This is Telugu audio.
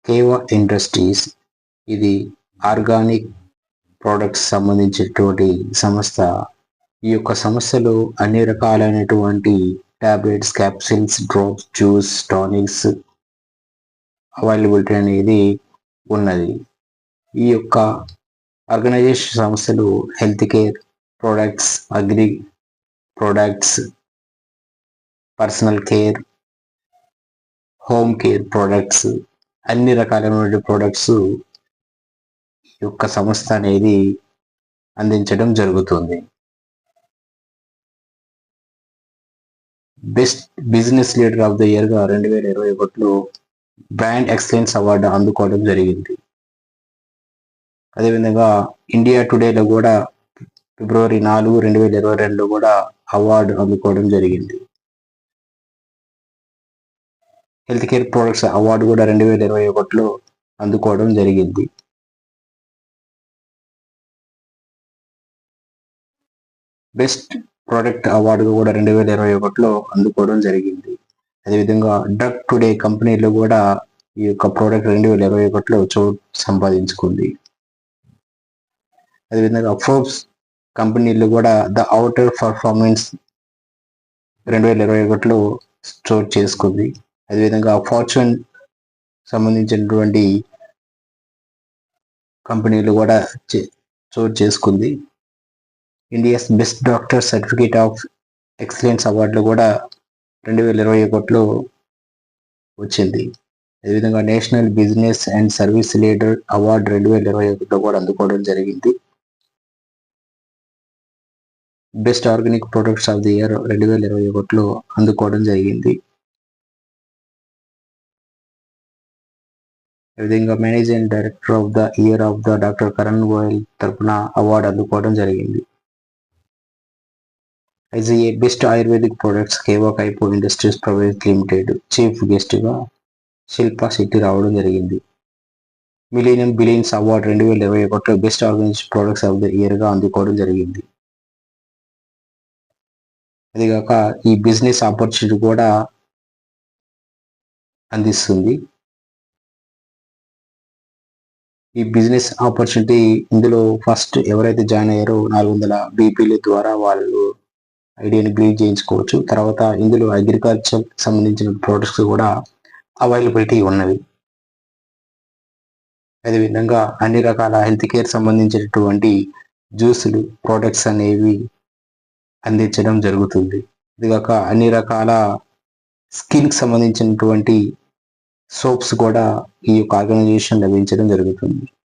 కేవా ఇండస్ట్రీస్ ఇది ఆర్గానిక్ ప్రోడక్ట్స్ సంబంధించినటువంటి సంస్థ. ఈ యొక్క సంస్థలో అన్ని రకాలైనటువంటి tablets, capsules, drops, juice, tonics availability అనేది ఉన్నది. ఈ యొక్క ఆర్గనైజేషన్ సంస్థలు health care products, agri products, personal care, home care products, అన్ని రకాలైన ప్రొడక్ట్స్ ఈ యొక్క సంస్థ అనేది అందించడం జరుగుతుంది. Best business leader of the year గా 2021లో బ్రాండ్ ఎక్సలెన్స్ అవార్డు అందుకోవడం జరిగింది. అదేవిధంగా ఇండియా టుడేలో కూడా ఫిబ్రవరి 4, 2022లో కూడా అవార్డు అందుకోవడం జరిగింది. హెల్త్ కేర్ ప్రొడక్ట్స్ అవార్డు కూడా 2021లో అందుకోవడం జరిగింది. బెస్ట్ ప్రోడక్ట్ అవార్డు కూడా 2021లో అందుకోవడం జరిగింది. అదేవిధంగా డ్రగ్ టుడే కంపెనీలో కూడా ఈ యొక్క ప్రోడక్ట్ 2021లో చోటు సంపాదించుకుంది. అదేవిధంగా ఫోర్బ్స్ కంపెనీలో కూడా ద అవుటర్ పర్ఫార్మెన్స్ 2021లో చోటు చేసుకుంది. అదేవిధంగా ఫార్చ్యూన్ సంబంధించినటువంటి కంపెనీలు కూడా చోటు చేసుకుంది. India's best doctor certificate of excellence అవార్డులు కూడా 2021లో వచ్చింది. అదేవిధంగా national business and service leader award 2021లో కూడా అందుకోవడం జరిగింది. Best organic products of the year 2021లో అందుకోవడం జరిగింది. అదేవిధంగా managing director of the year of the doctor Karan Goyal తరపున అవార్డు అందుకోవడం జరిగింది. ఐజీఏ బెస్ట్ ఆయుర్వేదిక్ ప్రొడక్ట్స్ కేవా కైపో industries private limited chief guest గా శిల్పా శెట్టి రావడం జరిగింది. మిలీనియం బిలియన్స్ అవార్డు 2021లో best organic products of the year గా అందుకోవడం జరిగింది. అదిగాక ఈ బిజినెస్ ఆపర్చునిటీ కూడా అందిస్తుంది. ఈ బిజినెస్ ఆపర్చునిటీ ఇందులో ఫస్ట్ ఎవరైతే జాయిన్ అయ్యారో 400 బీపీల ద్వారా వాళ్ళు ఐడియాని బిల్డ్ చేయించుకోవచ్చు. తర్వాత ఇందులో అగ్రికల్చర్ సంబంధించిన ప్రొడక్ట్స్ కూడా అవైలబిలిటీ ఉన్నవి. అదేవిధంగా అన్ని రకాల హెల్త్ కేర్ సంబంధించినటువంటి జ్యూసులు, ప్రొడక్ట్స్ అనేవి అందించడం జరుగుతుంది. ఇదిగాక అన్ని రకాల స్కిన్కి సంబంధించినటువంటి సోప్స్ కూడా ఈ యొక్క ఆర్గనైజేషన్ లభించడం జరుగుతుంది.